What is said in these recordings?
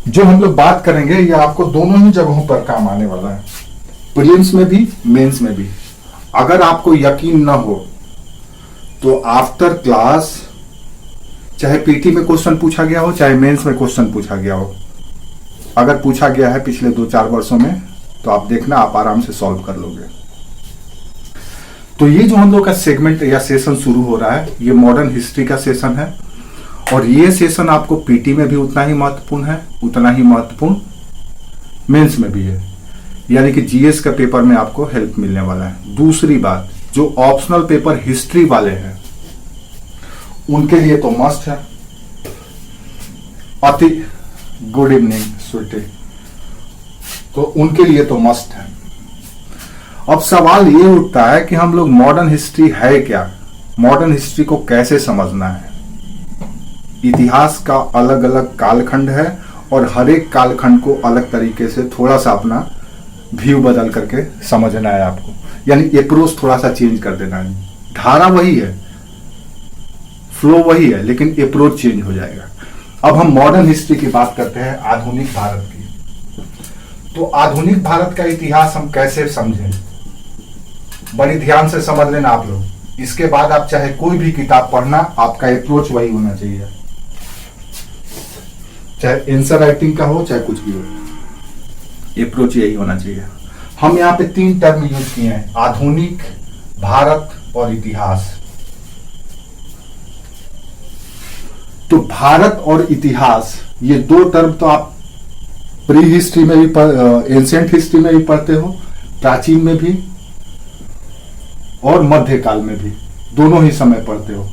जो हम लोग बात करेंगे ये आपको दोनों ही जगहों पर काम आने वाला है, प्रीलिम्स में भी मेंस में भी। अगर आपको यकीन ना हो तो आफ्टर क्लास चाहे पीटी में क्वेश्चन पूछा गया हो चाहे मेंस में क्वेश्चन पूछा गया हो, अगर पूछा गया है पिछले 2-4 वर्षों में तो आप देखना आप आराम से सॉल्व कर लोगे। तो ये जो हम लोग का सेगमेंट या सेशन शुरू हो रहा है ये मॉडर्न हिस्ट्री का सेशन है, और ये सेशन आपको पीटी में भी उतना ही महत्वपूर्ण है, उतना ही महत्वपूर्ण मेंस में भी है, यानी कि जीएस का पेपर में आपको हेल्प मिलने वाला है। दूसरी बात, जो ऑप्शनल पेपर हिस्ट्री वाले हैं उनके लिए तो मस्ट है। अति गुड इवनिंग स्वीटी, तो उनके लिए तो मस्ट है। अब सवाल ये उठता है कि हम लोग मॉडर्न हिस्ट्री है क्या, मॉडर्न हिस्ट्री को कैसे समझना है। इतिहास का अलग अलग कालखंड है और हर एक कालखंड को अलग तरीके से थोड़ा सा अपना व्यू बदल करके समझना है आपको, यानी अप्रोच थोड़ा सा चेंज कर देना है। धारा वही है, फ्लो वही है, लेकिन अप्रोच चेंज हो जाएगा। अब हम मॉडर्न हिस्ट्री की बात करते हैं, आधुनिक भारत की। तो आधुनिक भारत का इतिहास हम कैसे समझें, बड़ी ध्यान से समझ लेना आप लोग। इसके बाद आप चाहे कोई भी किताब पढ़ना, आपका अप्रोच वही होना चाहिए, चाहे आंसर राइटिंग का हो चाहे कुछ भी हो, अप्रोच यही होना चाहिए। हम यहाँ पे 3 टर्म यूज किए हैं, आधुनिक, भारत और इतिहास। तो भारत और इतिहास ये 2 टर्म तो आप प्री हिस्ट्री में भी, एंशिएंट हिस्ट्री में भी पढ़ते हो, प्राचीन में भी और मध्यकाल में भी, दोनों ही समय पढ़ते हो।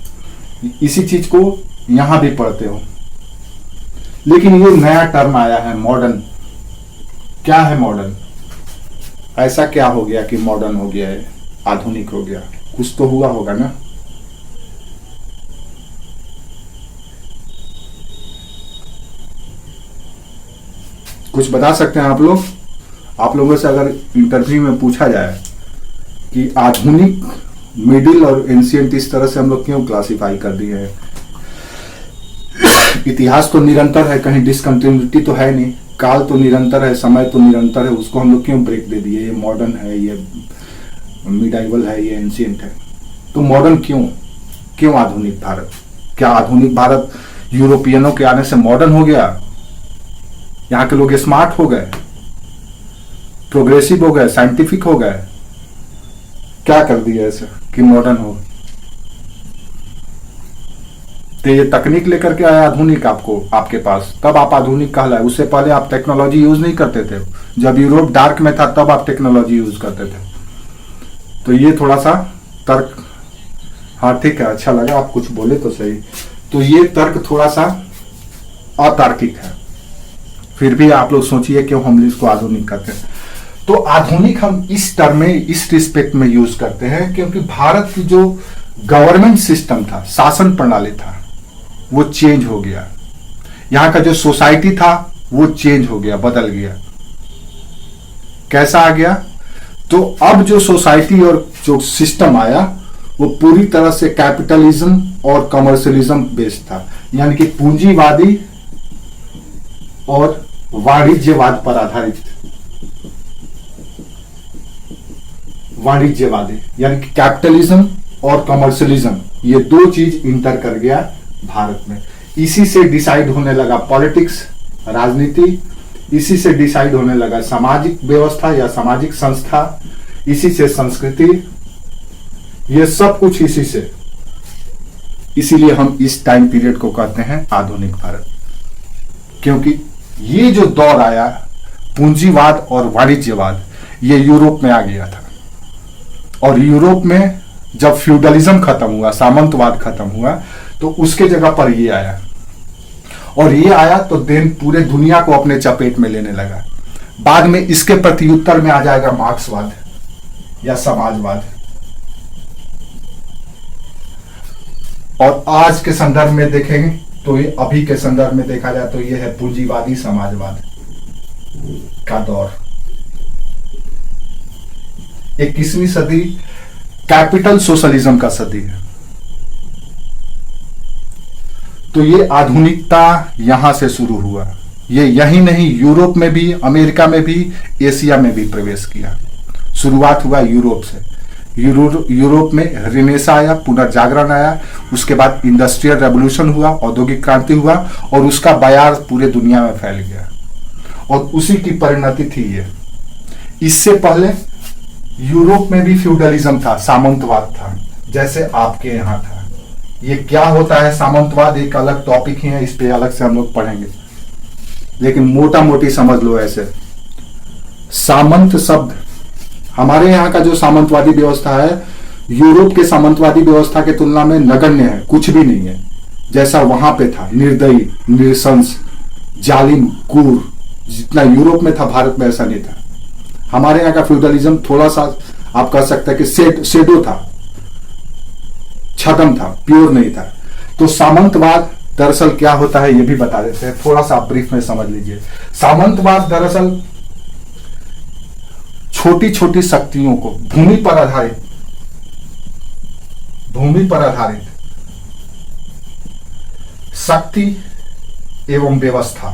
इसी चीज को यहां भी पढ़ते हो। लेकिन ये नया टर्म आया है मॉडर्न। क्या है मॉडर्न? ऐसा क्या हो गया कि मॉडर्न हो गया है, आधुनिक हो गया? कुछ तो हुआ होगा ना। कुछ बता सकते हैं आप लोग? आप लोगों से अगर इंटरव्यू में पूछा जाए कि आधुनिक, मिडिल और एंशिएंट इस तरह से हम लोग क्यों क्लासिफाई कर दिए हैं? इतिहास तो निरंतर है, कहीं डिसकंटिन्यूटी तो है नहीं, काल तो निरंतर है, समय तो निरंतर है, उसको हम लोग क्यों ब्रेक दे दिए? ये मॉडर्न है, ये मिडाइवल है, ये एंशिएंट है। तो मॉडर्न क्यों आधुनिक भारत? क्या आधुनिक भारत यूरोपियनों के आने से मॉडर्न हो गया? यहाँ के लोग स्मार्ट हो गए, प्रोग्रेसिव हो गए, साइंटिफिक हो गए? क्या कर दिया ऐसा कि मॉडर्न हो? तो ये तकनीक लेकर के आया आधुनिक आपके पास, तब आप आधुनिक कहलाए। उससे पहले आप टेक्नोलॉजी यूज नहीं करते थे। जब यूरोप डार्क में था तब आप टेक्नोलॉजी यूज करते थे। तो ये थोड़ा सा तर्क, हाँ ठीक है, अच्छा लगा आप कुछ बोले तो सही। तो ये तर्क थोड़ा सा अतार्किक है, फिर भी आप लोग सोचिए क्यों हम इसको आधुनिक कहते हैं। तो आधुनिक हम इस टर्म में, इस रिस्पेक्ट में यूज करते हैं क्योंकि भारत की जो गवर्नमेंट सिस्टम था, शासन प्रणाली था, वो चेंज हो गया। यहां का जो सोसाइटी था वो चेंज हो गया, बदल गया। कैसा आ गया? तो अब जो सोसाइटी और जो सिस्टम आया वो पूरी तरह से कैपिटलिज्म और कमर्शियलिज्म बेस्ड था, यानी कि पूंजीवादी और वाणिज्यवाद पर आधारित। वाणिज्यवादी यानी कि कैपिटलिज्म और कमर्शियलिज्म, ये 2 चीज इंटर कर गया भारत में। इसी से डिसाइड होने लगा पॉलिटिक्स, राजनीति, इसी से डिसाइड होने लगा सामाजिक व्यवस्था या सामाजिक संस्था, इसी से संस्कृति, ये सब कुछ इसी से। इसीलिए हम इस टाइम पीरियड को कहते हैं आधुनिक भारत, क्योंकि ये जो दौर आया पूंजीवाद और वाणिज्यवाद, ये यूरोप में आ गया था। और यूरोप में जब फ्यूडलिज्म खत्म हुआ, सामंतवाद खत्म हुआ, तो उसके जगह पर ये आया। और ये आया तो देन पूरे दुनिया को अपने चपेट में लेने लगा। बाद में इसके प्रत्युत्तर में आ जाएगा मार्क्सवाद या समाजवाद। और आज के संदर्भ में देखेंगे तो ये, अभी के संदर्भ में देखा जाए तो ये है पूंजीवादी समाजवाद का दौर। 21वीं सदी कैपिटल सोशलिज्म का सदी है। तो ये आधुनिकता यहां से शुरू हुआ। ये यही नहीं, यूरोप में भी, अमेरिका में भी, एशिया में भी प्रवेश किया। शुरुआत हुआ यूरोप से। यूरोप में रिनेसा आया, पुनर्जागरण आया, उसके बाद इंडस्ट्रियल रेवोल्यूशन हुआ, औद्योगिक क्रांति हुआ, और उसका बयार पूरे दुनिया में फैल गया, और उसी की परिणति थी ये। इससे पहले यूरोप में भी फ्यूडलिज्म था, सामंतवाद था, जैसे आपके यहाँ था। ये क्या होता है सामंतवाद, एक अलग टॉपिक ही है, इस पे अलग से हम लोग पढ़ेंगे, लेकिन मोटा मोटी समझ लो ऐसे। सामंत शब्द, हमारे यहाँ का जो सामंतवादी व्यवस्था है, यूरोप के सामंतवादी व्यवस्था के तुलना में नगण्य है, कुछ भी नहीं है। जैसा वहां पे था, निर्दयी, निरशंस, जालिम, क्रूर, जितना यूरोप में था भारत में ऐसा नहीं था। हमारे यहाँ का फ्यूडलिज्म थोड़ा सा आप कह सकते हैं कि शेडो था, छदम था, प्योर नहीं था। तो सामंतवाद दरअसल क्या होता है ये भी बता देते हैं, थोड़ा सा ब्रीफ में समझ लीजिए। सामंतवाद दरअसल छोटी छोटी शक्तियों को भूमि पर आधारित शक्ति एवं व्यवस्था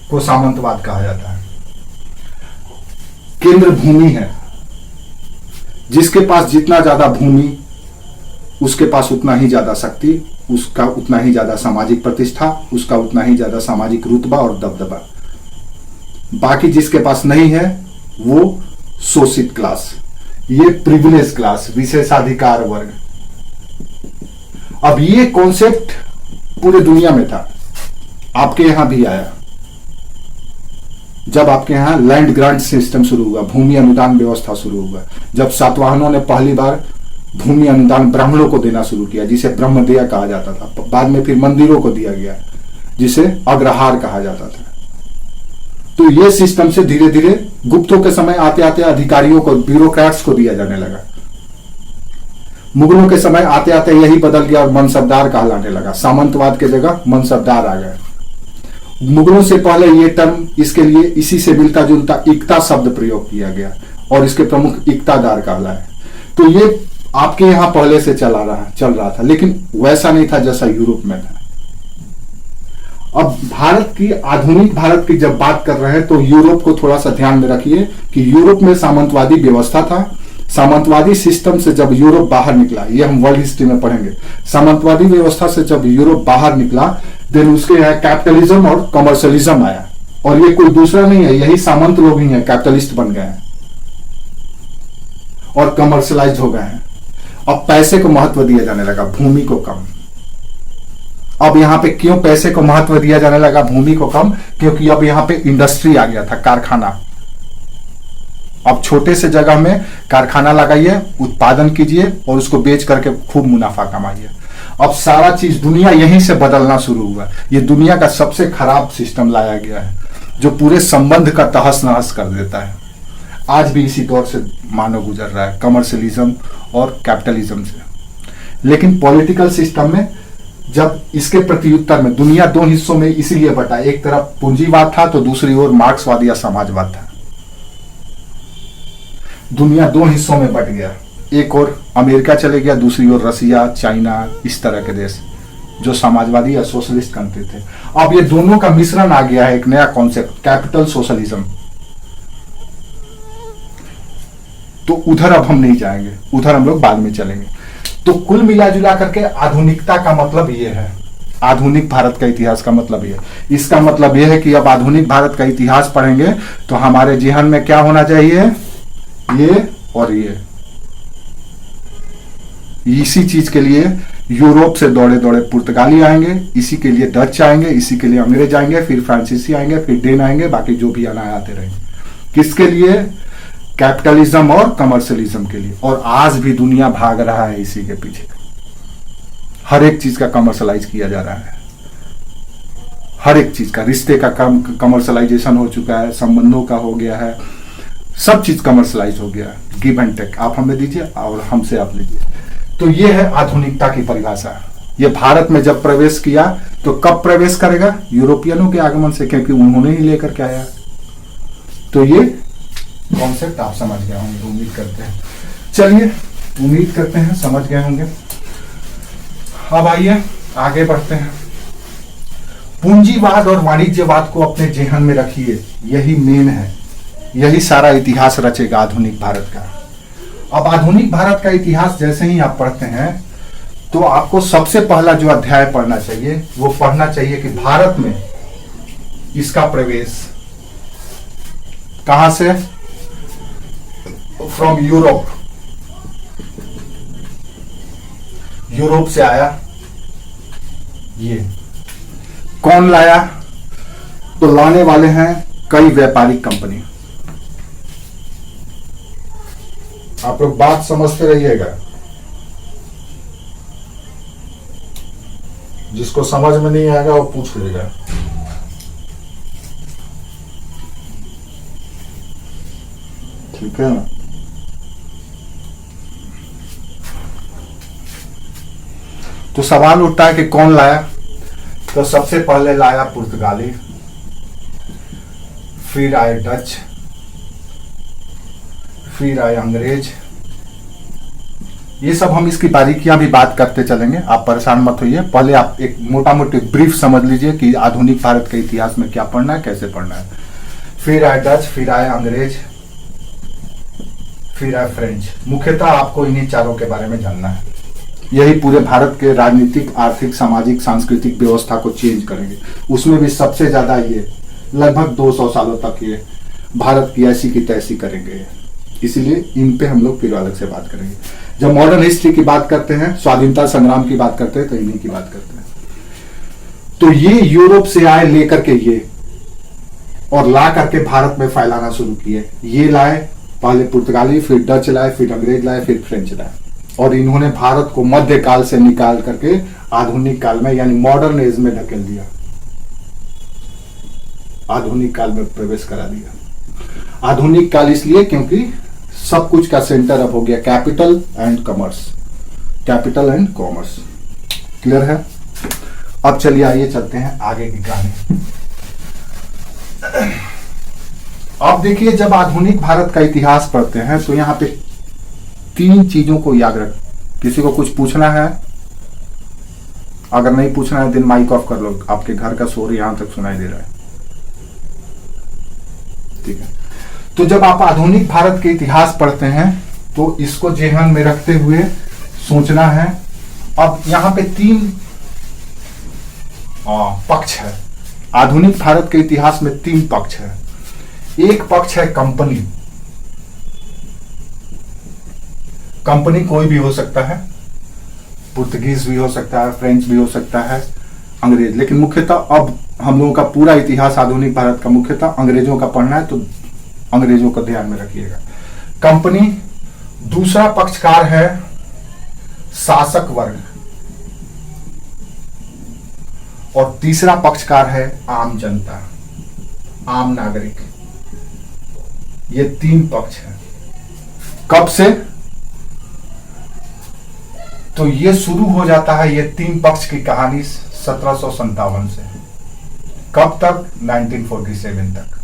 को सामंतवाद कहा जाता है। केंद्र भूमि है, जिसके पास जितना ज्यादा भूमि, उसके पास उतना ही ज्यादा शक्ति, उसका उतना ही ज्यादा सामाजिक प्रतिष्ठा, उसका उतना ही ज्यादा सामाजिक रुतबा और दबदबा। बाकी जिसके पास नहीं है वो शोषित क्लास, ये प्रिविलेज क्लास, विशेषाधिकार वर्ग। अब ये कॉन्सेप्ट पूरे दुनिया में था, आपके यहां भी आया जब आपके यहां लैंड ग्रांट सिस्टम शुरू हुआ, भूमि अनुदान व्यवस्था शुरू हुआ, जब सातवाहनों ने पहली बार भूमि अनुदान ब्राह्मणों को देना शुरू किया, जिसे ब्रह्मदेय कहा जाता था। बाद में फिर मंदिरों को दिया गया, जिसे अग्रहार कहा जाता था। तो ये सिस्टम से धीरे धीरे गुप्तों के समय आते आते अधिकारियों को, ब्यूरोक्रेट्स को दिया जाने लगा। मुगलों के समय आते आते यही बदल गया और मनसबदार कहलाने लगा। सामंतवाद के जगह मनसबदार आ गए। मुगलों से पहले ये टर्म, इसके लिए इसी से मिलता जुलता इक्ता शब्द प्रयोग किया गया और इसके प्रमुख इक्तादार कहलाए। तो ये आपके यहां पहले से चल रहा था, लेकिन वैसा नहीं था जैसा यूरोप में था। अब भारत की, आधुनिक भारत की जब बात कर रहे हैं तो यूरोप को थोड़ा सा ध्यान में रखिए कि यूरोप में सामंतवादी व्यवस्था था। सामंतवादी सिस्टम से जब यूरोप बाहर निकला, ये हम वर्ल्ड हिस्ट्री में पढ़ेंगे, सामंतवादी व्यवस्था से जब यूरोप बाहर निकला, देन उसके यहाँ कैपिटलिज्म और कमर्शियलिज्म आया। और ये कोई दूसरा नहीं है, यही सामंत लोग ही हैं, कैपिटलिस्ट बन गए हैं और कमर्शियलाइज हो गए हैं। अब पैसे को महत्व दिया जाने लगा, भूमि को कम। अब यहां पे क्यों पैसे को महत्व दिया जाने लगा, भूमि को कम? क्योंकि अब यहां पे इंडस्ट्री आ गया था, कारखाना। अब छोटे से जगह में कारखाना लगाइए, उत्पादन कीजिए और उसको बेच करके खूब मुनाफा कमाइए। अब सारा चीज, दुनिया यहीं से बदलना शुरू हुआ। ये दुनिया का सबसे खराब सिस्टम लाया गया है, जो पूरे संबंध का तहस नहस कर देता है। आज भी इसी दौर से मानव गुजर रहा है, कमर्शियलिज्म और कैपिटलिज्म से। लेकिन पॉलिटिकल सिस्टम में जब इसके प्रत्युत्तर में दुनिया दो हिस्सों में इसीलिए बटा, एक तरफ पूंजीवाद था तो दूसरी ओर मार्क्सवाद या समाजवाद था। दुनिया दो हिस्सों में बट गया, एक और अमेरिका चले गया, दूसरी ओर रसिया, चाइना, इस तरह के देश जो समाजवादी या सोशलिस्ट कंट्री थे। अब ये दोनों का मिश्रण आ गया है, एक नया कॉन्सेप्ट, कैपिटल सोशलिज्म। तो उधर अब हम नहीं जाएंगे, उधर हम लोग बाद में चलेंगे। तो कुल मिला जुला करके आधुनिकता का मतलब ये है, आधुनिक भारत का इतिहास का मतलब ये, इसका मतलब ये है कि अब आधुनिक भारत का इतिहास पढ़ेंगे तो हमारे जेहन में क्या होना चाहिए, ये और ये। इसी चीज के लिए यूरोप से दौड़े दौड़े पुर्तगाली आएंगे, इसी के लिए डच आएंगे, इसी के लिए अंग्रेज आएंगे, फिर फ्रांसीसी आएंगे, फिर डेन आएंगे, बाकी जो भी आना आते रहेंगे। किसके लिए? कैपिटलिज्म और कमर्शियलिज्म के लिए। और आज भी दुनिया भाग रहा है इसी के पीछे। हर एक चीज का कमर्शियलाइज किया जा रहा है, हर एक चीज का, रिश्ते का कमर्शियलाइजेशन हो चुका है, संबंधों का हो गया है, सब चीज कमर्शियलाइज हो गया है। गिव एंड टेक, आप हमें दीजिए और हमसे आप लीजिए। तो ये है आधुनिकता की परिभाषा। ये भारत में जब प्रवेश किया तो कब प्रवेश करेगा? यूरोपियनों के आगमन से, क्योंकि उन्होंने ही लेकर के आया। तो ये कॉन्सेप्ट आप समझ गए होंगे, उम्मीद करते हैं। चलिए, उम्मीद करते हैं समझ गए होंगे। अब आइए आगे बढ़ते हैं। पूंजीवाद और वाणिज्यवाद को अपने जेहन में रखिए, यही मेन है, यही सारा इतिहास रचेगा आधुनिक भारत का। अब आधुनिक भारत का इतिहास जैसे ही आप पढ़ते हैं तो आपको सबसे पहला जो अध्याय पढ़ना चाहिए वो पढ़ना चाहिए कि भारत में इसका प्रवेश कहां से, फ्रॉम यूरोप, यूरोप से आया। ये कौन लाया, तो लाने वाले हैं कई व्यापारिक कंपनी। आप लोग बात समझते रहिएगा, जिसको समझ में नहीं आएगा वो पूछ लेगा। ठीक है ना। तो सवाल उठता है कि कौन लाया, तो सबसे पहले लाया पुर्तगाली, फिर आए डच, फिर आए अंग्रेज। ये सब हम इसकी बारीकियां भी बात करते चलेंगे, आप परेशान मत होइए। पहले आप एक मोटा मोटी ब्रीफ समझ लीजिए कि आधुनिक भारत के इतिहास में क्या पढ़ना है, कैसे पढ़ना है। फिर आए डच, फिर आए अंग्रेज, फिर आए फ्रेंच। मुख्यतः आपको इन्हीं चारों के बारे में जानना है। यही पूरे भारत के राजनीतिक, आर्थिक, सामाजिक, सांस्कृतिक व्यवस्था को चेंज करेंगे। उसमें भी सबसे ज्यादा ये लगभग 200 सालों तक ये भारत की ऐसी की तैसी करेंगे। इसीलिए इन पे हम लोग फिर अलग से बात करेंगे। जब मॉडर्न हिस्ट्री की बात करते हैं, स्वाधीनता संग्राम की बात करते हैं, तो इन्हीं की बात करते हैं। तो ये यूरोप से आए लेकर के ये, और ला करके भारत में फैलाना शुरू किए। ये लाए पहले पुर्तगाली, फिर डच लाए, फिर अंग्रेज लाए, फिर फ्रेंच लाए, और इन्होंने भारत को मध्यकाल से निकाल करके आधुनिक काल में यानी मॉडर्न एज में ढकेल दिया, आधुनिक काल में प्रवेश करा दिया। आधुनिक काल इसलिए क्योंकि सब कुछ का सेंटर अब हो गया capital and commerce, capital and commerce. Clear है। अब चलिए आइए चलते हैं आगे की कहानी। अब देखिए, जब आधुनिक भारत का इतिहास पढ़ते हैं तो यहां पे 3 चीजों को याद रख। किसी को कुछ पूछना है, अगर नहीं पूछना है दिन माइक ऑफ कर लो, आपके घर का शोर यहां तक सुनाई दे रहा है। ठीक है। तो जब आप आधुनिक भारत के इतिहास पढ़ते हैं तो इसको जेहन में रखते हुए सोचना है। अब यहां पे 3 पक्ष है। आधुनिक भारत के इतिहास में 3 पक्ष है। एक पक्ष है कंपनी। कंपनी कोई भी हो सकता है, पुर्तगीज भी हो सकता है, फ्रेंच भी हो सकता है, अंग्रेज। लेकिन मुख्यतः अब हम लोगों का पूरा इतिहास आधुनिक भारत का मुख्यतः अंग्रेजों का पढ़ना है, तो अंग्रेजों को ध्यान में रखिएगा। कंपनी। दूसरा पक्षकार है शासक वर्ग, और तीसरा पक्षकार है आम जनता, आम नागरिक। ये 3 पक्ष है। कब से? तो ये शुरू हो जाता है, ये 3 पक्ष की कहानी 1757 से। कब तक? 1947 तक।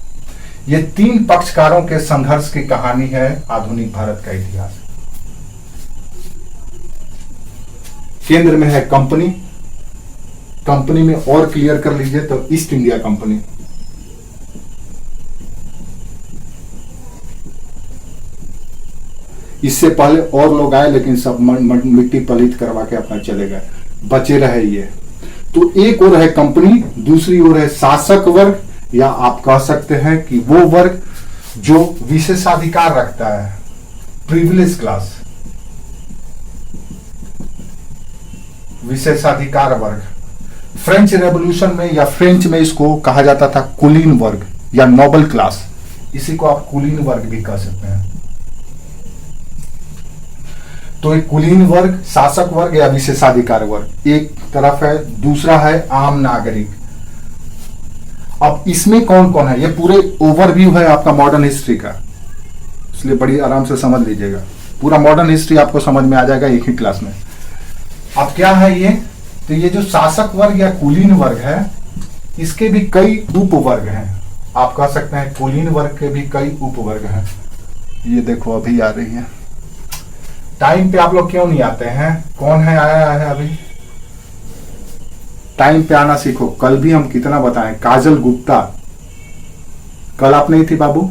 ये 3 पक्षकारों के संघर्ष की कहानी है आधुनिक भारत का इतिहास। केंद्र में है कंपनी। कंपनी में और क्लियर कर लीजिए तो ईस्ट इंडिया कंपनी। इससे पहले और लोग आए लेकिन सब मिट्टी पलीत करवा के अपना चले गए, बचे रहे ये। तो एक ओर है कंपनी, दूसरी ओर है शासक वर्ग, या आप कह सकते हैं कि वो वर्ग जो विशेषाधिकार रखता है, प्रिविलेज क्लास, विशेषाधिकार वर्ग। फ्रेंच रेवोल्यूशन में या फ्रेंच में इसको कहा जाता था कुलीन वर्ग या नोबल क्लास। इसी को आप कुलीन वर्ग भी कह सकते हैं। तो एक कुलीन वर्ग, शासक वर्ग या विशेषाधिकार वर्ग एक तरफ है, दूसरा है आम नागरिक। अब इसमें कौन कौन है, ये पूरे ओवरव्यू है आपका मॉडर्न हिस्ट्री का, इसलिए बड़ी आराम से समझ लीजिएगा। पूरा मॉडर्न हिस्ट्री आपको समझ में आ जाएगा एक ही क्लास में। अब क्या है ये, तो ये जो शासक वर्ग या कुलीन वर्ग है, इसके भी कई उपवर्ग हैं। आप कह सकते हैं कुलीन वर्ग के भी कई उपवर्ग हैं। ये देखो अभी आ रही है। टाइम पे आप लोग क्यों नहीं आते हैं? कौन है आया है अभी? टाइम पे आना सीखो। कल भी हम कितना बताएं, काजल गुप्ता, कल आप नहीं थी बाबू?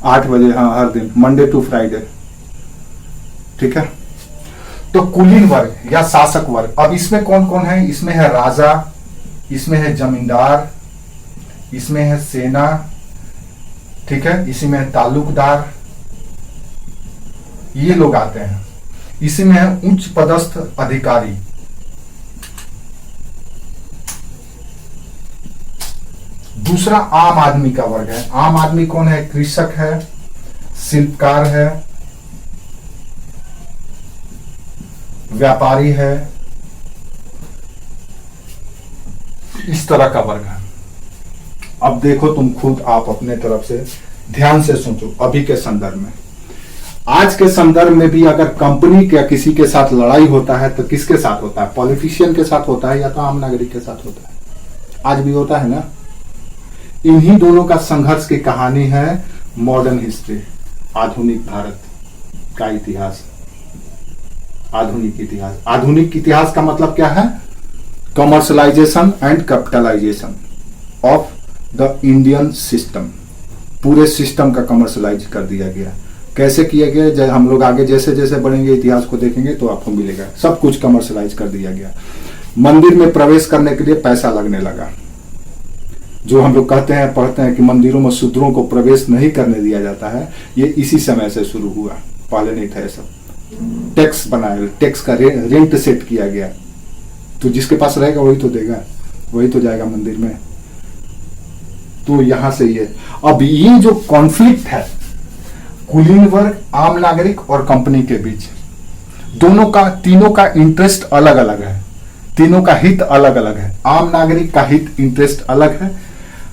8 बजे, हाँ, हर दिन मंडे टू फ्राइडे, ठीक है। तो कुलीन वर्ग या शासक वर्ग, अब इसमें कौन कौन है? इसमें है राजा, इसमें है जमींदार, इसमें है सेना, ठीक है, इसी में है तालुकदार, ये लोग आते हैं। इसी में है उच्च पदस्थ अधिकारी, दूसरा आम आदमी का वर्ग है। आम आदमी कौन है? कृषक है, शिल्पकार है, व्यापारी है, इस तरह का वर्ग है। अब देखो तुम खुद, आप अपने तरफ से ध्यान से सोचो। अभी के संदर्भ में, आज के संदर्भ में भी अगर कंपनी के किसी के साथ लड़ाई होता है तो किसके साथ होता है? पॉलिटिशियन के साथ होता है या तो आम नागरिक के साथ होता है? आज भी होता है ना। इन्हीं दोनों का संघर्ष की कहानी है मॉडर्न हिस्ट्री, आधुनिक भारत का इतिहास। आधुनिक इतिहास, आधुनिक इतिहास का मतलब क्या है? Commercialization and capitalization of the Indian system. पूरे सिस्टम का कमर्शलाइज कर दिया गया। कैसे किया गया? हम लोग आगे जैसे जैसे बढ़ेंगे, इतिहास को देखेंगे तो आपको मिलेगा। सब कुछ कमर्शलाइज कर दिया गया। मंदिर में प्रवेश करने के लिए पैसा लगने लगा। जो हम लोग कहते हैं, पढ़ते हैं कि मंदिरों में शूद्रों को प्रवेश नहीं करने दिया जाता है, ये इसी समय से शुरू हुआ, पहले नहीं था। ये सब टैक्स बनाया, टैक्स का रेंट सेट किया गया। तो जिसके पास रहेगा वही तो देगा, वही तो जाएगा मंदिर में। तो यहां से ये, अब ये जो कॉन्फ्लिक्ट है कुलीन वर्ग, आम नागरिक और कंपनी के बीच, दोनों का, तीनों का इंटरेस्ट अलग अलग है, तीनों का हित अलग अलग है। आम नागरिक का हित इंटरेस्ट अलग है,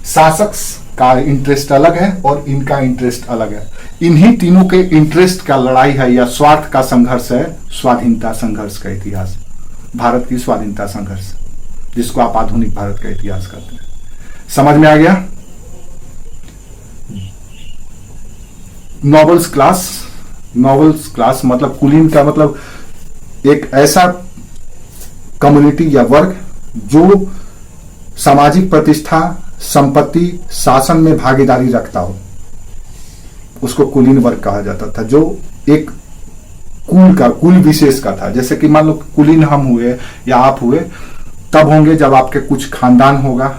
शासक का इंटरेस्ट अलग है और इनका इंटरेस्ट अलग है। इन्हीं तीनों के इंटरेस्ट का लड़ाई है या स्वार्थ का संघर्ष है स्वाधीनता संघर्ष का इतिहास। भारत की स्वाधीनता संघर्ष, जिसको आप आधुनिक भारत का इतिहास कहते हैं। समझ में आ गया? नॉबल्स क्लास, नॉबल्स क्लास मतलब कुलीन का मतलब एक ऐसा कम्युनिटी या वर्ग जो सामाजिक प्रतिष्ठा, संपत्ति, शासन में भागीदारी रखता हो, उसको कुलीन वर्ग कहा जाता था। जो एक कुल विशेष का था। जैसे कि मान लो कुलीन हम हुए या आप हुए, तब होंगे जब आपके कुछ खानदान होगा,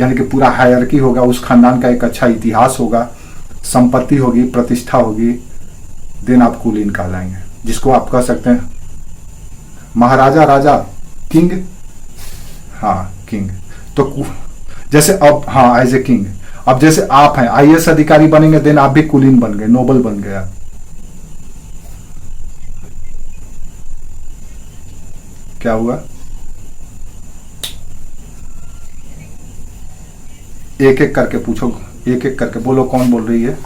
यानी कि पूरा हायरकी होगा, उस खानदान का एक अच्छा इतिहास होगा, संपत्ति होगी, प्रतिष्ठा होगी, देन आप कुलीन कहलाएंगे। जिसको आप कह सकते हैं महाराजा, राजा, किंग, हाँ किंग। तो जैसे अब, हाँ एज ए किंग, अब जैसे आप हैं आईएएस अधिकारी बनेंगे, देन आप भी कुलीन बन गए, नोबल बन गया। क्या हुआ? एक एक करके पूछो, एक एक करके बोलो, कौन बोल रही है?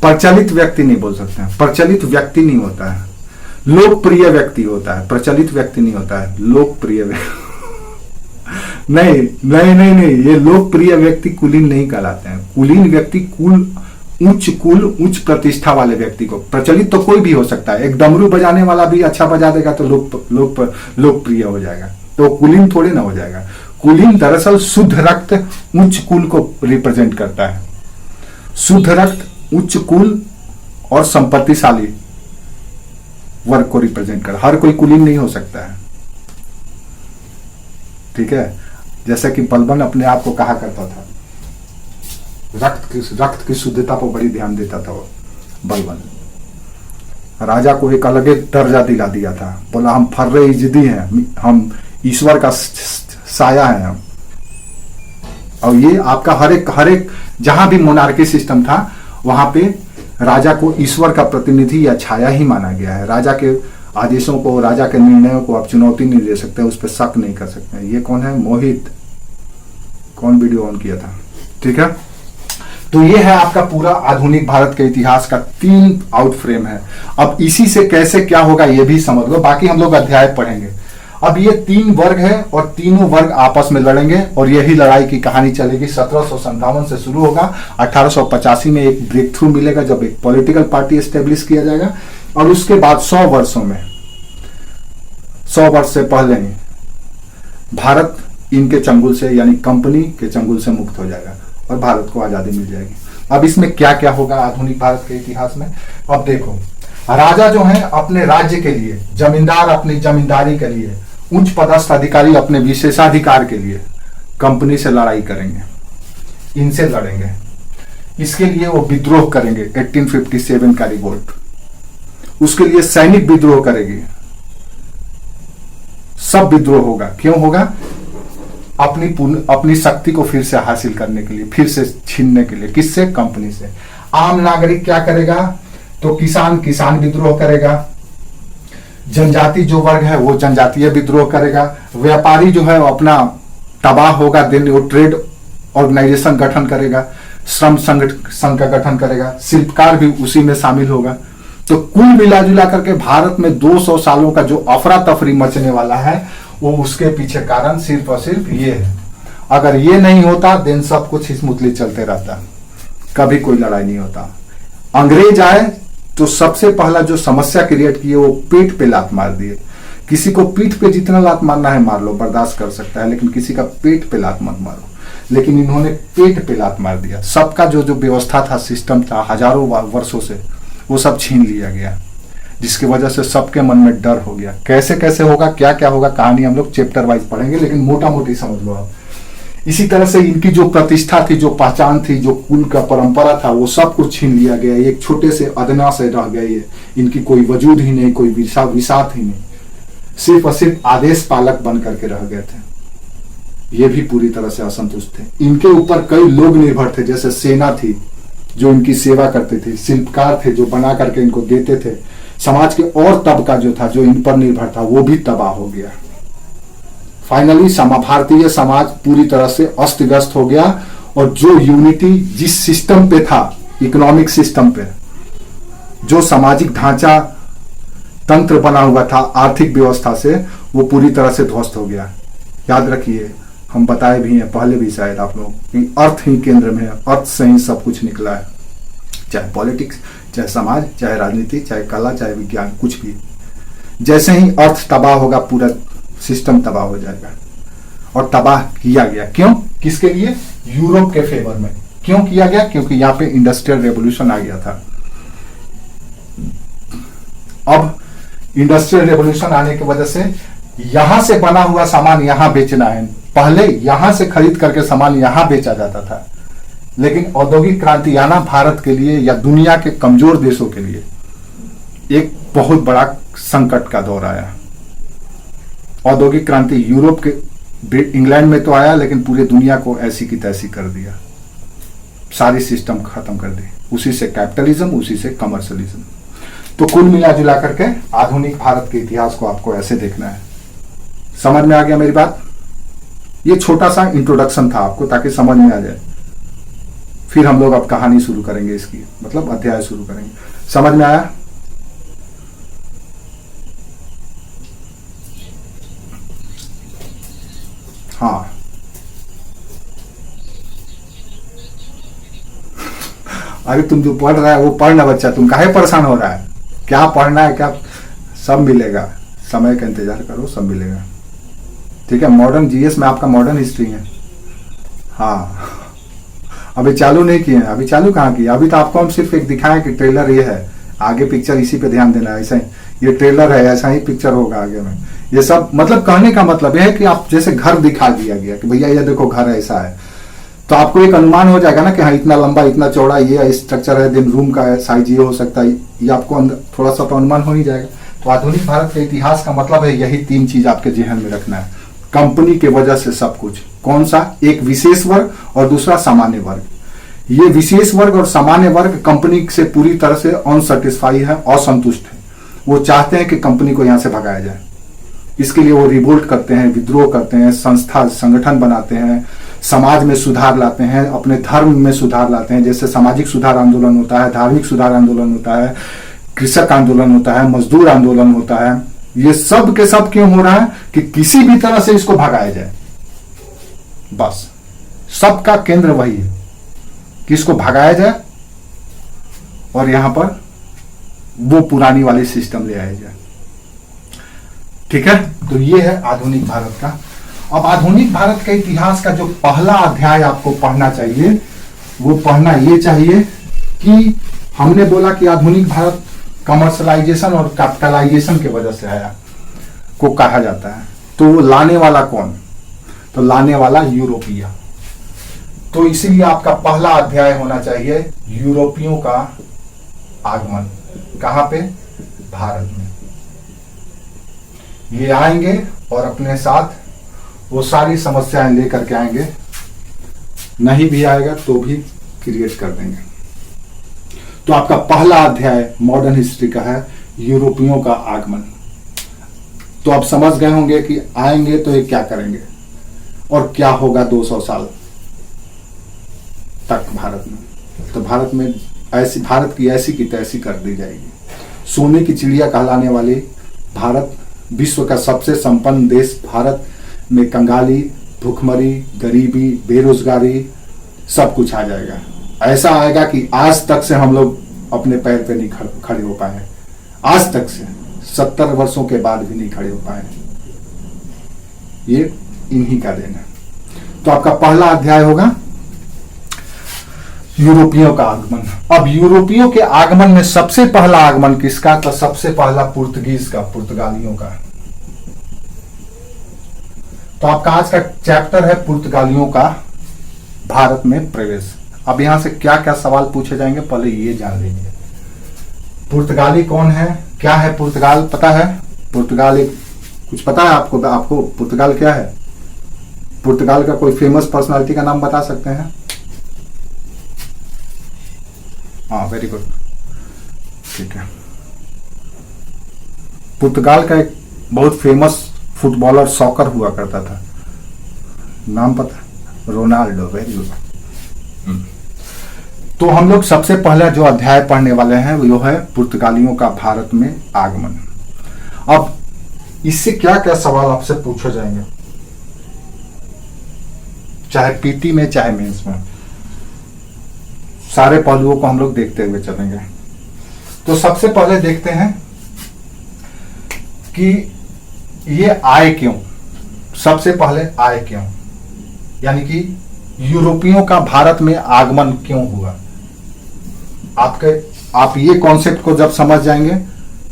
प्रचलित व्यक्ति नहीं बोल सकते हैं। प्रचलित व्यक्ति नहीं होता है, लोकप्रिय व्यक्ति होता है। प्रचलित व्यक्ति नहीं होता है, लोकप्रिय व्यक्ति। नहीं नहीं नहीं नहीं, ये लोकप्रिय व्यक्ति कुलीन नहीं कहलाते हैं। कुलीन व्यक्ति कुल उच्च प्रतिष्ठा वाले व्यक्ति को। प्रचलित तो कोई भी हो सकता है, एक डमरू बजाने वाला भी अच्छा बजा देगा तो लोकप्रिय हो जाएगा, तो कुलीन थोड़ी ना हो जाएगा। कुलीन दरअसल शुद्ध रक्त उच्च कुल को रिप्रेजेंट करता है। शुद्ध रक्त, उच्च कुल और संपत्तिशाली वर्ग को रिप्रेजेंट कर। हर कोई कुलीन नहीं हो सकता है, ठीक है। जैसा कि बलबन अपने आप को कहा करता था, रक्त की शुद्धता पर बड़ी ध्यान देता था वो बलबन। राजा को एक अलग दर्जा दिला दिया था, बोला हम फर्रे इजदी हैं, हम ईश्वर का साया है हम। और ये आपका हर एक जहां भी मोनार्की सिस्टम था वहां पे राजा को ईश्वर का प्रतिनिधि या छाया ही माना गया है। राजा के आदेशों को, राजा के निर्णयों को आप चुनौती नहीं दे सकते, उस पर शक नहीं कर सकते। ये कौन है? मोहित। कौन वीडियो ऑन किया था? ठीक है। तो ये है आपका पूरा आधुनिक भारत के इतिहास का 3 आउट फ्रेम है। अब इसी से कैसे क्या होगा ये भी समझ लो, बाकी हम लोग अध्याय पढ़ेंगे। अब ये 3 वर्ग है और तीनों वर्ग आपस में लड़ेंगे और यही लड़ाई की कहानी चलेगी। 1757 से शुरू होगा, 1885 में एक ब्रेक थ्रू मिलेगा जब एक पॉलिटिकल पार्टी एस्टेब्लिश किया जाएगा, और उसके बाद 100 वर्षों में, 100 वर्ष से पहले ही भारत इनके चंगुल से यानी कंपनी के चंगुल से मुक्त हो जाएगा और भारत को आजादी मिल जाएगी। अब इसमें क्या क्या होगा आधुनिक भारत के इतिहास में, अब देखो, राजा जो हैं अपने राज्य के लिए, जमींदार अपनी जमींदारी के लिए, उच्च पदस्थ अधिकारी अपने विशेषाधिकार के लिए कंपनी से लड़ाई करेंगे, इनसे लड़ेंगे। इसके लिए वो विद्रोह करेंगे, 1857 का रिवोल्ट, उसके लिए सैनिक विद्रोह करेगी, सब विद्रोह होगा। क्यों होगा? अपनी शक्ति को फिर से हासिल करने के लिए, फिर से छीनने के लिए। किससे? कंपनी से। आम नागरिक क्या करेगा? तो किसान विद्रोह करेगा, जनजाति जो वर्ग है वो जनजातीय विद्रोह करेगा, व्यापारी जो है वो अपना तबाह होगा, दिन वो ट्रेड ऑर्गेनाइजेशन गठन करेगा, श्रम संघ का गठन करेगा, शिल्पकार भी उसी में शामिल होगा। तो कुल मिलाजुला करके भारत में 200 सालों का जो अफरा तफरी मचने वाला है वो उसके पीछे कारण सिर्फ और सिर्फ ये है। अगर ये नहीं होता देन सब कुछ स्मूथली चलते रहता, कभी कोई लड़ाई नहीं होता। अंग्रेज आए तो सबसे पहला जो समस्या क्रिएट की है वो पीठ पे लात मार दिए। किसी को पीठ पे जितना लात मारना है मार लो, बर्दाश्त कर सकता है, लेकिन किसी का पेट पे लात मत मारो। लेकिन इन्होंने पेट पे लात मार दिया। सबका जो व्यवस्था था, सिस्टम था हजारों वर्षों से, वो सब छीन लिया गया, जिसकी वजह से सबके मन में डर हो गया। कैसे कैसे होगा, क्या क्या होगा, कहानी हम लोग चैप्टर वाइज पढ़ेंगे, लेकिन मोटा मोटी समझ लो आप। इसी तरह से इनकी जो प्रतिष्ठा थी, जो पहचान थी, जो कुल का परंपरा था, वो सब कुछ छीन लिया गया। एक छोटे से अदना से रह गए, इनकी कोई वजूद ही नहीं, कोई विसात ही नहीं, सिर्फ और सिर्फ आदेश पालक बन करके रह गए थे। ये भी पूरी तरह से असंतुष्ट थे। इनके ऊपर कई लोग निर्भर थे, जैसे सेना थी जो इनकी सेवा करते थे, शिल्पकार थे जो बना करके इनको देते थे, समाज के और तबका जो था जो इन पर निर्भर था वो भी तबाह हो गया। फाइनली भारतीय समाज पूरी तरह से अस्त व्यस्त हो गया, और जो यूनिटी जिस सिस्टम पे था, इकोनॉमिक सिस्टम पे, जो सामाजिक ढांचा तंत्र बना हुआ था आर्थिक व्यवस्था से, वो पूरी तरह से ध्वस्त हो गया। याद रखिए, हम बताए भी हैं पहले भी शायद आप लोग कि अर्थ ही केंद्र में है, अर्थ से ही सब कुछ निकला है, चाहे पॉलिटिक्स, चाहे समाज, चाहे राजनीति, चाहे कला, चाहे विज्ञान, कुछ भी। जैसे ही अर्थ तबाह होगा पूरा सिस्टम तबाह हो जाएगा, और तबाह किया गया। क्यों? किसके लिए? यूरोप के फेवर में। क्यों किया गया? क्योंकि यहाँ पे इंडस्ट्रियल रेवोल्यूशन आ गया था। अब इंडस्ट्रियल रेवोल्यूशन आने की वजह से यहां से बना हुआ सामान यहां बेचना है। पहले यहां से खरीद करके सामान यहां बेचा जाता था, लेकिन औद्योगिक क्रांति आना भारत के लिए या दुनिया के कमजोर देशों के लिए एक बहुत बड़ा संकट का दौर आया। औद्योगिक क्रांति यूरोप के इंग्लैंड में तो आया, लेकिन पूरी दुनिया को ऐसी की तैसी कर दिया, सारी सिस्टम खत्म कर दी। उसी से कैपिटलिज्म, उसी से कमर्शियलिज्म। तो कुल मिला जुला करके आधुनिक भारत के इतिहास को आपको ऐसे देखना है। समझ में आ गया मेरी बात? ये छोटा सा इंट्रोडक्शन था आपको, ताकि समझ में आ जाए। फिर हम लोग अब कहानी शुरू करेंगे, इसकी मतलब अध्याय शुरू करेंगे। समझ में आया? हाँ, अरे तुम जो पढ़ रहा है वो पढ़ना बच्चा, तुम काहे परेशान हो रहा है? क्या पढ़ना है, क्या सब मिलेगा, समय का इंतजार करो, सब मिलेगा। ठीक है, मॉडर्न जीएस में आपका मॉडर्न हिस्ट्री है। हाँ, अभी चालू नहीं किए हैं। अभी चालू कहाँ किया? अभी तो आपको हम सिर्फ एक दिखाएं कि ट्रेलर ये है, आगे पिक्चर इसी पे ध्यान देना है। ऐसा ही ये ट्रेलर है, ऐसा ही पिक्चर होगा आगे में। ये सब मतलब कहने का मतलब यह है कि आप जैसे घर दिखा दिया गया कि भैया ये देखो घर ऐसा है, तो आपको एक अनुमान हो जाएगा ना कि हाँ इतना लंबा, इतना चौड़ा ये स्ट्रक्चर है, दिन रूम का साइज ये हो सकता है, ये आपको थोड़ा सा तो अनुमान हो ही जाएगा। तो आधुनिक भारत के इतिहास का मतलब है यही 3 चीज आपके जहन में रखना है। कंपनी के वजह से सब कुछ, कौन सा? एक विशेष वर्ग और दूसरा सामान्य वर्ग। ये विशेष वर्ग और सामान्य वर्ग कंपनी से पूरी तरह से अनसेटिस्फाई है, असंतुष्ट है। वो चाहते हैं कि कंपनी को यहां से भगाया जाए। इसके लिए वो रिवोल्ट करते हैं, विद्रोह करते हैं, संगठन बनाते हैं, समाज में सुधार लाते हैं, अपने धर्म में सुधार लाते हैं। जैसे सामाजिक सुधार आंदोलन होता है, धार्मिक सुधार आंदोलन होता है, कृषक आंदोलन होता है, मजदूर आंदोलन होता है, ये सब के सब क्यों हो रहा है कि किसी भी तरह से इसको भगाया जाए, बस सबका केंद्र वही है कि इसको भगाया जाए और यहां पर वो पुरानी वाली सिस्टम ले आया जाए। ठीक है, तो ये है आधुनिक भारत का। अब आधुनिक भारत के इतिहास का जो पहला अध्याय आपको पढ़ना चाहिए वो पढ़ना ये चाहिए कि हमने बोला कि आधुनिक भारत कमर्शलाइजेशन और कैपिटलाइजेशन की वजह से आया को कहा जाता है। तो वो लाने वाला कौन? तो लाने वाला यूरोपीय। तो इसीलिए आपका पहला अध्याय होना चाहिए यूरोपियों का आगमन। कहां पे? भारत में। ये आएंगे और अपने साथ वो सारी समस्याएं लेकर के आएंगे, नहीं भी आएगा तो भी क्रिएट कर देंगे। तो आपका पहला अध्याय मॉडर्न हिस्ट्री का है यूरोपियों का आगमन। तो आप समझ गए होंगे कि आएंगे तो ये क्या करेंगे और क्या होगा 200 साल तक भारत में। तो भारत में भारत की ऐसी की तैसी कर दी जाएगी। सोने की चिड़िया कहलाने वाली भारत, विश्व का सबसे संपन्न देश भारत में कंगाली, भूखमरी, गरीबी, बेरोजगारी सब कुछ आ जाएगा। ऐसा आएगा कि आज तक से हम लोग अपने पैर पे नहीं खड़े हो पाए। आज तक से 70 वर्षों के बाद भी नहीं खड़े हो पाए। ये इन्हीं का देन है। तो आपका पहला अध्याय होगा यूरोपियों का आगमन। अब यूरोपियों के आगमन में सबसे पहला आगमन किसका? तो सबसे पहला पुर्तगीज का, पुर्तगालियों का। तो आपका आज का चैप्टर है पुर्तगालियों का भारत में प्रवेश। अब यहां से क्या क्या सवाल पूछे जाएंगे पहले ये जान लीजिए। पुर्तगाली कौन है? क्या है पुर्तगाल? पता है? पुर्तगाल एक कुछ पता है आपको? आपको पुर्तगाल क्या है? पुर्तगाल का कोई फेमस पर्सनालिटी का नाम बता सकते हैं? हाँ, वेरी गुड, ठीक है। पुर्तगाल का एक बहुत फेमस फुटबॉलर सॉकर हुआ करता था, नाम पता? रोनाल्डो। Very good. तो हम लोग सबसे पहला जो अध्याय पढ़ने वाले हैं वो है पुर्तगालियों का भारत में आगमन। अब इससे क्या क्या सवाल आपसे पूछे जाएंगे, चाहे पीटी में चाहे मेंस में, सारे पहलुओं को हम लोग देखते हुए चलेंगे। तो सबसे पहले देखते हैं कि ये आए क्यों। सबसे पहले आए क्यों, यानी कि यूरोपियों का भारत में आगमन क्यों हुआ। आप ये कॉन्सेप्ट को जब समझ जाएंगे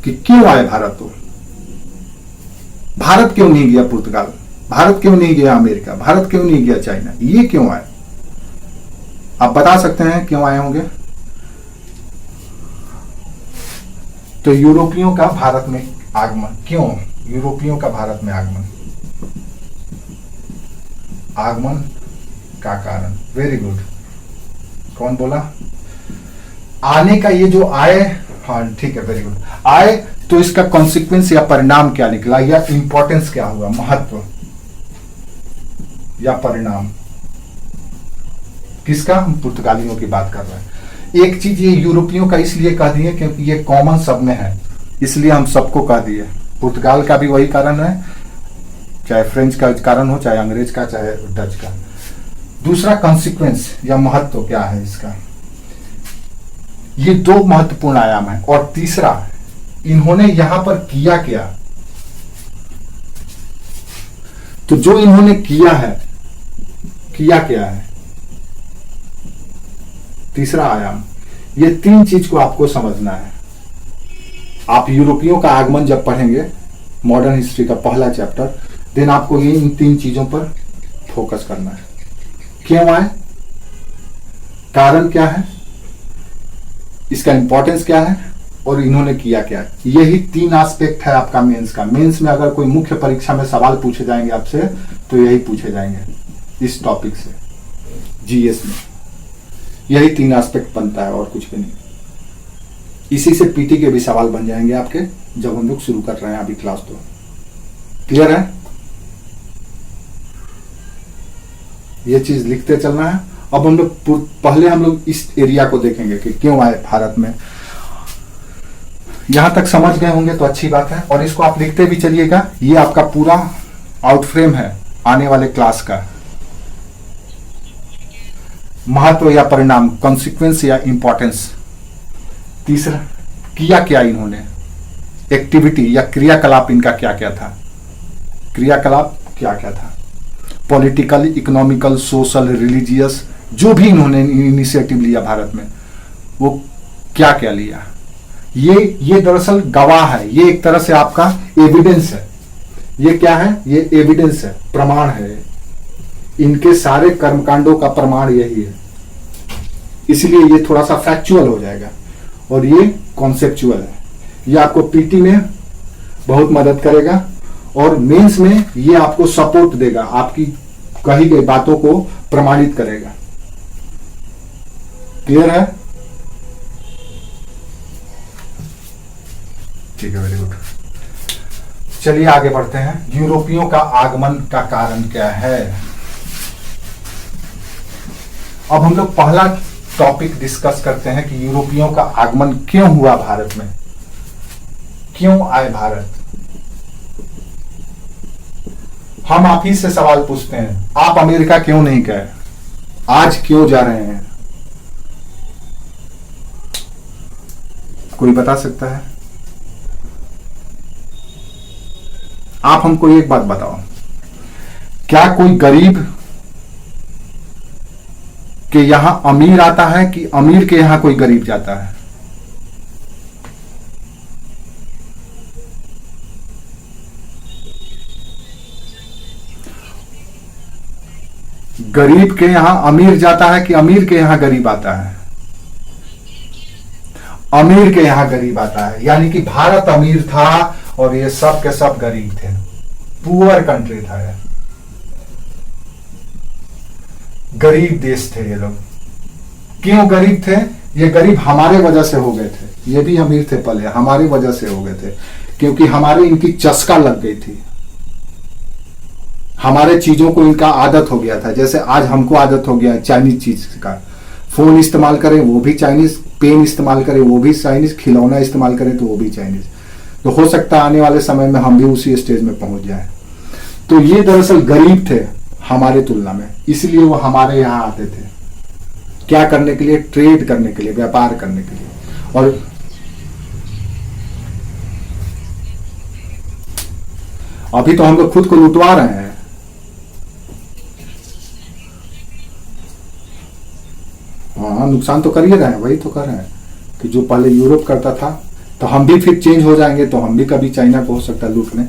कि क्यों आए भारत, तो भारत क्यों नहीं गया पुर्तगाल, भारत क्यों नहीं गया अमेरिका, भारत क्यों नहीं गया चाइना, ये क्यों आए, आप बता सकते हैं क्यों आए होंगे। तो यूरोपियों का भारत में आगमन क्यों, यूरोपियों का भारत में आगमन, आगमन का कारण। वेरी गुड, कौन बोला? आने का ये जो आए, हाँ ठीक है, वेरी गुड। आए तो इसका कॉन्सिक्वेंस या परिणाम क्या निकला, या इंपॉर्टेंस क्या हुआ, महत्व या परिणाम किसका? हम पुर्तगालियों की बात कर रहे हैं। एक चीज ये यूरोपियों का इसलिए कह दिए क्योंकि ये कॉमन सब में है, इसलिए हम सबको कह दिए। पुर्तगाल का भी वही कारण है, चाहे फ्रेंच का कारण हो, चाहे अंग्रेज का, चाहे डच का। दूसरा कॉन्सिक्वेंस या महत्व क्या है इसका, ये दो महत्वपूर्ण आयाम है। और तीसरा, इन्होंने यहां पर किया क्या, तो जो इन्होंने किया है, किया क्या है, तीसरा आयाम। ये तीन चीज को आपको समझना है। आप यूरोपियों का आगमन जब पढ़ेंगे, मॉडर्न हिस्ट्री का पहला चैप्टर, देन आपको ये इन तीन चीजों पर फोकस करना है। क्यों आए, कारण क्या है, इसका इंपॉर्टेंस क्या है, और इन्होंने किया क्या है। यही तीन एस्पेक्ट है आपका मेंस का। मेंस में अगर कोई मुख्य परीक्षा में सवाल पूछे जाएंगे आपसे, तो यही पूछे जाएंगे इस टॉपिक से। जीएस में यही तीन एस्पेक्ट बनता है और कुछ भी नहीं। इसी से पीटी के भी सवाल बन जाएंगे आपके, जब हम लोग शुरू कर रहे हैं अभी क्लास। तो क्लियर है, ये चीज लिखते चलना है। अब हम लोग पहले हम लोग इस एरिया को देखेंगे कि क्यों आए भारत में। यहां तक समझ गए होंगे तो अच्छी बात है, और इसको आप लिखते भी चलिएगा। ये आपका पूरा आउटफ्रेम है आने वाले क्लास का। महत्व या परिणाम, कॉन्सिक्वेंस या इंपॉर्टेंस। तीसरा, किया क्या इन्होंने, एक्टिविटी या क्रियाकलाप इनका क्या क्या था, क्रियाकलाप क्या क्या था, पॉलिटिकल, इकोनॉमिकल, सोशल, रिलीजियस, जो भी इन्होंने इनिशिएटिव लिया भारत में, वो क्या क्या लिया। ये दरअसल गवाह है, ये एक तरह से आपका एविडेंस है। ये क्या है, ये एविडेंस है, प्रमाण है। इनके सारे कर्मकांडों का प्रमाण यही है, इसलिए ये थोड़ा सा फैक्चुअल हो जाएगा और ये कॉन्सेप्चुअल है। ये आपको पीटी में बहुत मदद करेगा और मेंस में ये आपको सपोर्ट देगा, आपकी कही गई बातों को प्रमाणित करेगा। क्लियर है? ठीक है, वेरी गुड। चलिए आगे बढ़ते हैं। यूरोपियों का आगमन का कारण क्या है? अब हम लोग पहला टॉपिक डिस्कस करते हैं कि यूरोपियों का आगमन क्यों हुआ भारत में, क्यों आए भारत। हम आप ही से सवाल पूछते हैं, आप अमेरिका क्यों नहीं गए, आज क्यों जा रहे हैं? कोई बता सकता है? आप हमको एक बात बताओ, क्या कोई गरीब के यहां अमीर आता है कि अमीर के यहां कोई गरीब जाता है? गरीब के यहां अमीर जाता है कि अमीर के यहां गरीब आता है? अमीर के यहां गरीब आता है, यानी कि भारत अमीर था और ये सब के सब गरीब थे, पुअर कंट्री था ये, गरीब देश थे ये लोग। क्यों गरीब थे? ये गरीब हमारे वजह से हो गए थे, ये भी अमीर थे पहले, हमारे वजह से हो गए थे, क्योंकि हमारे इनकी चस्का लग गई थी, हमारे चीजों को इनका आदत हो गया था। जैसे आज हमको आदत हो गया है चाइनीज चीज का, फोन इस्तेमाल करें वो भी चाइनीज, पेन इस्तेमाल करें वो भी चाइनीज, खिलौना इस्तेमाल करें तो वो भी चाइनीज। तो हो सकता है आने वाले समय में हम भी उसी स्टेज में पहुंच जाए। तो ये दरअसल गरीब थे हमारे तुलना में, इसलिए वो हमारे यहाँ आते थे। क्या करने के लिए? ट्रेड करने के लिए, व्यापार करने के लिए। और अभी तो हम लोग खुद को लुटवा रहे हैं। हाँ, नुकसान तो कर ही रहे हैं, वही तो कर रहे हैं कि जो पहले यूरोप करता था तो हम भी फिर चेंज हो जाएंगे, तो हम भी कभी चाइना को हो सकता है लूटने।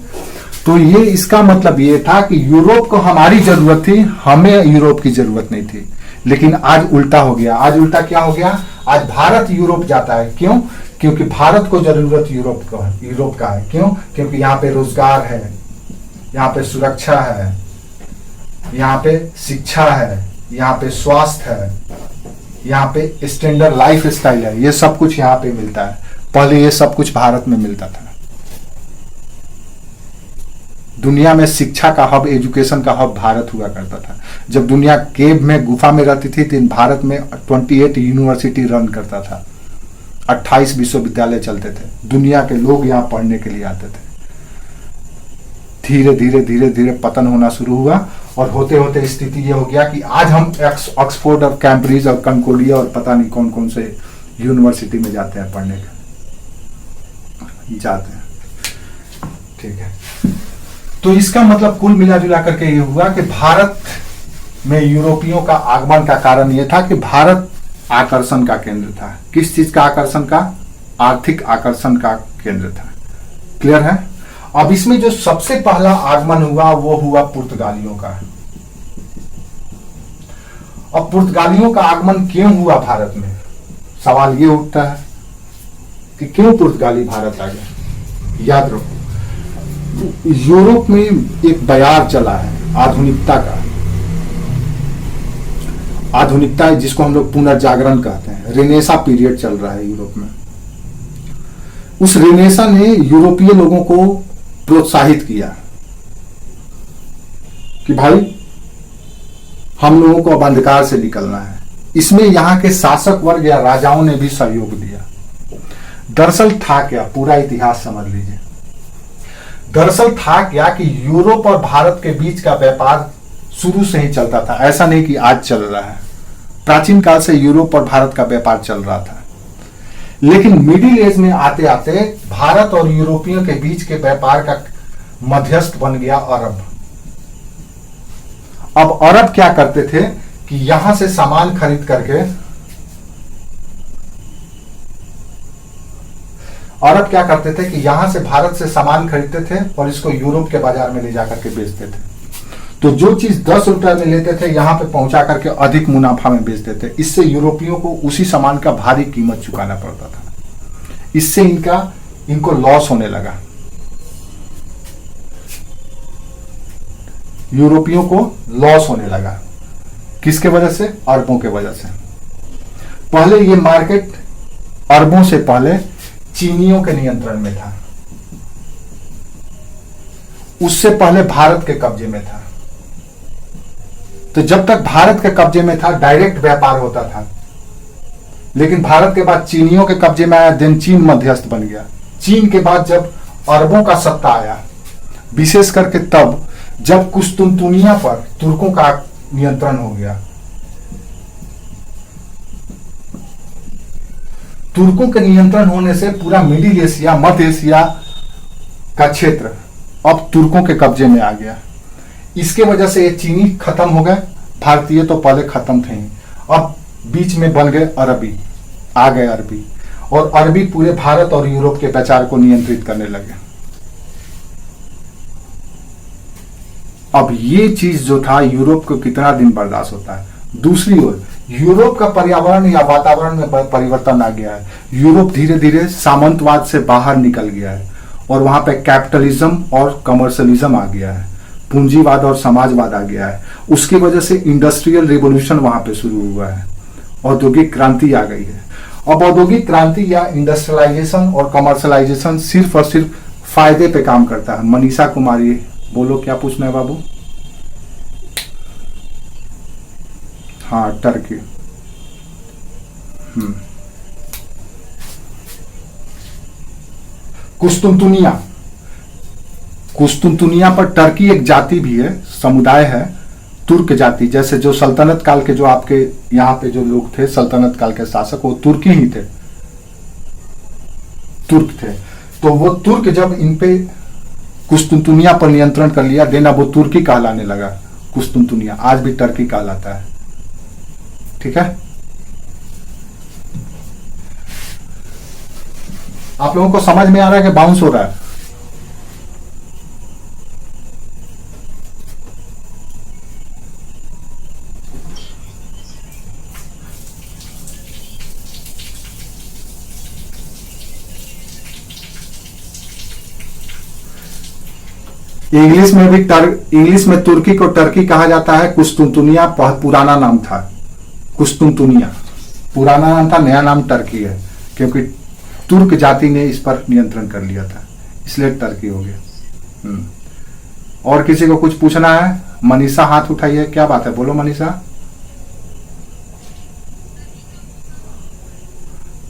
तो ये इसका मतलब ये था कि यूरोप को हमारी जरूरत थी, हमें यूरोप की जरूरत नहीं थी। लेकिन आज उल्टा हो गया। आज उल्टा क्या हो गया? आज भारत यूरोप जाता है। क्यों? क्योंकि भारत को जरूरत यूरोप का है। क्यों? क्योंकि यहाँ पे रोजगार है, यहाँ पे सुरक्षा है, यहाँ पे शिक्षा है, यहाँ पे स्वास्थ्य है, यहाँ पे स्टैंडर्ड लाइफ स्टाइल है। ये सब कुछ यहाँ पे मिलता है। पहले ये सब कुछ भारत में मिलता था। दुनिया में शिक्षा का हब, एजुकेशन का हब भारत हुआ करता था। जब दुनिया केव में, गुफा में रहती थी, तो भारत में 28 यूनिवर्सिटी रन करता था, 28 विश्वविद्यालय चलते थे। दुनिया के लोग यहाँ पढ़ने के लिए आते थे। धीरे धीरे धीरे धीरे पतन होना शुरू हुआ और होते होते स्थिति ये हो गया कि आज हम ऑक्सफोर्ड और कैम्ब्रिज और कंकोलिया और पता नहीं कौन कौन से यूनिवर्सिटी में जाते हैं पढ़ने के, जाते हैं। ठीक है, तो इसका मतलब कुल मिला जुला करके ये हुआ कि भारत में यूरोपियों का आगमन का कारण ये था कि भारत आकर्षण का केंद्र था। किस चीज का आकर्षण का? आर्थिक आकर्षण का केंद्र था। क्लियर है? अब इसमें जो सबसे पहला आगमन हुआ वो हुआ पुर्तगालियों का। अब पुर्तगालियों का आगमन क्यों हुआ भारत में? सवाल ये उठता है कि क्यों पुर्तगाली भारत आ गए। याद रखो, यूरोप में एक बयार चला है आधुनिकता का। आधुनिकता जिसको हम लोग पुनर्जागरण कहते हैं, रेनेसा पीरियड चल रहा है यूरोप में। उस रेनेसा ने यूरोपीय लोगों को प्रोत्साहित किया कि भाई हम लोगों को अब अंधकार से निकलना है। इसमें यहाँ के शासक वर्ग या राजाओं ने भी सहयोग दिया। दरअसल था क्या, पूरा इतिहास समझ लीजिए। दरअसल था क्या कि यूरोप और भारत के बीच का व्यापार शुरू से ही चलता था, ऐसा नहीं कि आज चल रहा है। प्राचीन काल से यूरोप और भारत का व्यापार चल रहा था, लेकिन मिडिल एज में आते आते भारत और यूरोपियों के बीच के व्यापार का मध्यस्थ बन गया अरब। अब अरब क्या करते थे कि यहां से सामान खरीद करके, अरब क्या करते थे कि यहां से भारत से सामान खरीदते थे और इसको यूरोप के बाजार में ले जाकर के बेचते थे। तो जो चीज 10 रुपए में लेते थे यहां पे पहुंचा करके अधिक मुनाफा में बेचते थे। इससे यूरोपियों को उसी सामान का भारी कीमत चुकाना पड़ता था। इससे इनको लॉस होने लगा, यूरोपियों को लॉस होने लगा। किसके वजह से? अरबों के वजह से। पहले ये मार्केट अरबों से पहले चीनियों के नियंत्रण में था, उससे पहले भारत के कब्जे में था। तो जब तक भारत के कब्जे में था डायरेक्ट व्यापार होता था, लेकिन भारत के बाद चीनियों के कब्जे में आया, देन चीन मध्यस्थ बन गया। चीन के बाद जब अरबों का सत्ता आया, विशेष करके तब जब कुस्तुनतुनिया पर तुर्कों का नियंत्रण हो गया। तुर्कों के नियंत्रण होने से पूरा मिडिल एशिया, मध्य एशिया का क्षेत्र अब तुर्कों के कब्जे में आ गया। इसके वजह से ये चीनी खत्म हो गए, भारतीय तो पहले खत्म थे ही। अब बीच में बन गए अरबी, आ गए अरबी, और अरबी पूरे भारत और यूरोप के व्यापार को नियंत्रित करने लगे। अब ये चीज जो था यूरोप को कितना दिन बर्दाश्त होता है। दूसरी ओर यूरोप का पर्यावरण या वातावरण में परिवर्तन आ गया है। यूरोप धीरे धीरे सामंतवाद से बाहर निकल गया है और वहां पे कैपिटलिज्म और कमर्शियलिज्म आ गया है, पूंजीवाद और समाजवाद आ गया है। उसकी वजह से इंडस्ट्रियल रिवोल्यूशन वहां पे शुरू हुआ है, औद्योगिक क्रांति आ गई है। अब औद्योगिक क्रांति या इंडस्ट्रियलाइजेशन और कमर्शियलाइजेशन सिर्फ और सिर्फ फायदे पे काम करता है। मनीषा कुमारी, बोलो क्या पूछना है बाबू? हाँ, टर्की। कुस्तुनतुनिया, कुस्तुनतुनिया पर टर्की एक जाति भी है, समुदाय है, तुर्क जाति। जैसे जो सल्तनत काल के जो आपके यहाँ पे जो लोग थे, सल्तनत काल के शासक, वो तुर्की ही थे, तुर्क थे। तो वो तुर्क जब इन पे कुस्तुनतुनिया पर नियंत्रण कर लिया, देन अब वो तुर्की कहलाने लगा। कुस्तुनतुनिया आज भी टर्की कहलाता है। ठीक है, आप लोगों को समझ में आ रहा है कि बाउंस हो रहा है? इंग्लिश में भी इंग्लिश में तुर्की को टर्की कहा जाता है। कुस्तुनतुनिया पुराना नाम था, कुस्तुनतुनिया पुराना नाम था, नया नाम टर्की है, क्योंकि तुर्क जाति ने इस पर नियंत्रण कर लिया था, इसलिए टर्की हो गया। और किसी को कुछ पूछना है? मनीषा हाथ उठाई है, क्या बात है? बोलो मनीषा।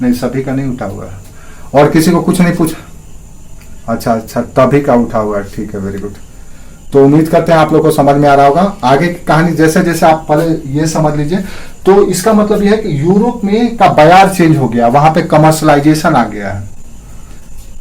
नहीं, सभी का नहीं उठा हुआ है। और किसी को कुछ नहीं पूछा? अच्छा, तभी का उठा हुआ है, ठीक है, वेरी गुड। तो उम्मीद करते हैं आप लोग को समझ में आ रहा होगा। आगे की कहानी जैसे जैसे आप पहले ये समझ लीजिए। तो इसका मतलब यह है कि यूरोप में का बाजार चेंज हो गया, वहां पे कमर्शलाइजेशन आ गया है।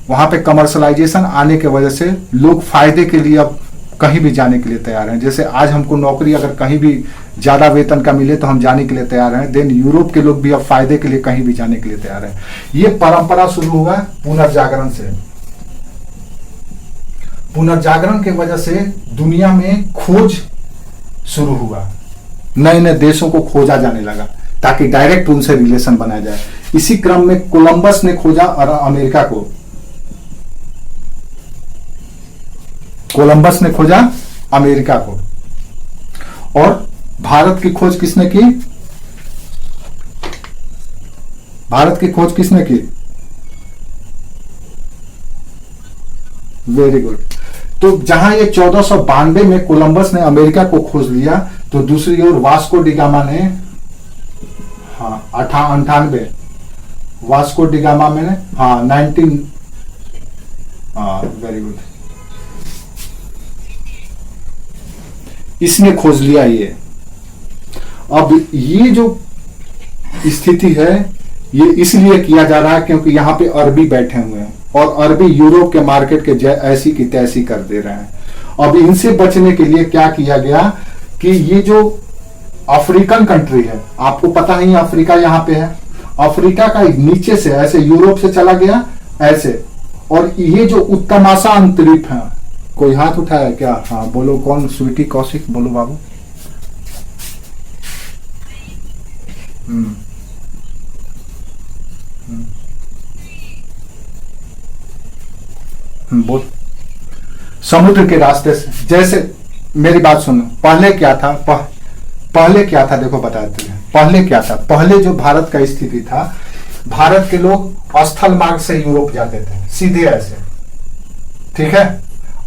वहां पे कमर्शलाइजेशन आने की वजह से लोग फायदे के लिए अब कहीं भी जाने के लिए तैयार हैं। जैसे आज हमको नौकरी अगर कहीं भी ज्यादा वेतन का मिले तो हम जाने के लिए तैयार हैं, देन यूरोप के लोग भी अब फायदे के लिए कहीं भी जाने के लिए तैयार हैं। ये परंपरा शुरू हुआ पुनर्जागरण से। पुनर्जागरण की वजह से दुनिया में खोज शुरू हुआ, नए नए देशों को खोजा जाने लगा ताकि डायरेक्ट उनसे रिलेशन बनाया जाए। इसी क्रम में कोलंबस ने खोजा और अमेरिका को, कोलंबस ने खोजा अमेरिका को। और भारत की खोज किसने की? भारत की खोज किसने की? Very good. तो जहां ये 1492 में कोलंबस ने अमेरिका को खोज लिया, तो दूसरी ओर वास्को डी गामा ने 98 वास्को डिगामा में, हाँ 19, हाँ वेरी गुड, इसने खोज लिया ये। अब ये जो स्थिति है ये इसलिए किया जा रहा है क्योंकि यहाँ पे अरबी बैठे हुए हैं और अरबी यूरोप के मार्केट के ऐसी की तैसी कर दे रहे हैं। अब इनसे बचने के लिए क्या किया गया कि ये जो अफ्रीकन कंट्री है, आपको पता नहीं अफ्रीका यहाँ पे है, अफ्रीका का नीचे से ऐसे यूरोप से चला गया ऐसे, और ये जो उत्तमाशा अंतरिप है, कोई हाथ उठाया क्या? हाँ बोलो, कौन? स्वीटी कौशिक, बोलो बाबू। बोल। समुद्र के रास्ते से, जैसे मेरी बात सुनो, पहले क्या था? पहले क्या था देखो बताते हैं। पहले क्या था? पहले जो भारत का स्थिति था, भारत के लोग स्थल मार्ग से यूरोप जाते थे सीधे ऐसे, ठीक है।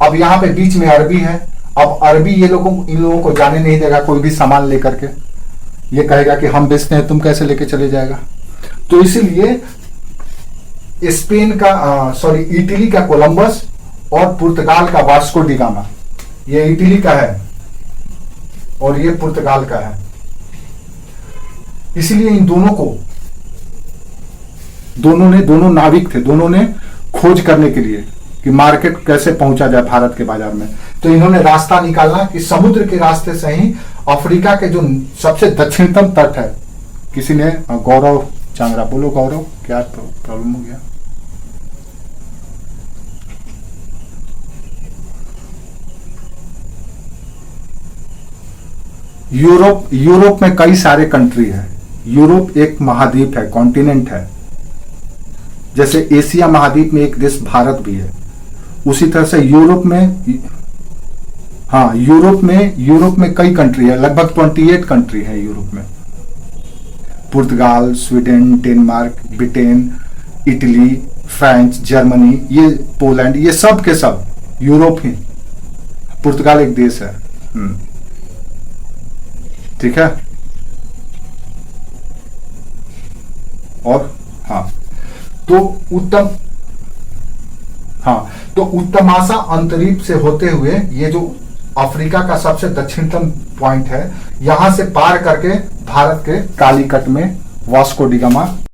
अब यहाँ पे बीच में अरबी है, अब अरबी इन लोगों को जाने नहीं देगा कोई भी सामान लेकर के, ये कहेगा कि हम बेचते हैं, तुम कैसे लेके चले जाएगा। तो इसीलिए स्पेन का सॉरी इटली का कोलंबस और पुर्तगाल का वास्को डिगामा, ये इटली का है और ये पुर्तगाल का है। इसलिए इन दोनों को, दोनों नाविक थे, दोनों ने खोज करने के लिए कि मार्केट कैसे पहुंचा जाए भारत के बाजार में, तो इन्होंने रास्ता निकाला कि समुद्र के रास्ते से ही अफ्रीका के जो सबसे दक्षिणतम तट है, किसी ने गौरव चांगरा, बोलो गौरव, क्या प्रॉब्लम हो गया? यूरोप में कई सारे कंट्री है। यूरोप एक महाद्वीप है, कॉन्टिनेंट है। जैसे एशिया महाद्वीप में एक देश भारत भी है, उसी तरह से यूरोप में, हाँ यूरोप में कई कंट्री है, लगभग 28 कंट्री है यूरोप में। Portugal, Sweden, Denmark, Britain, Italy, France, Germany, ये पोलैंड, ये सब के सब यूरोप ही। पुर्तगाल एक देश है, ठीक है। और हाँ तो उत्तमाशा अंतरीप से होते हुए ये जो अफ्रीका का सबसे दक्षिणतम पॉइंट है, यहां से पार करके भारत के कालीकट में वास्को डिगामा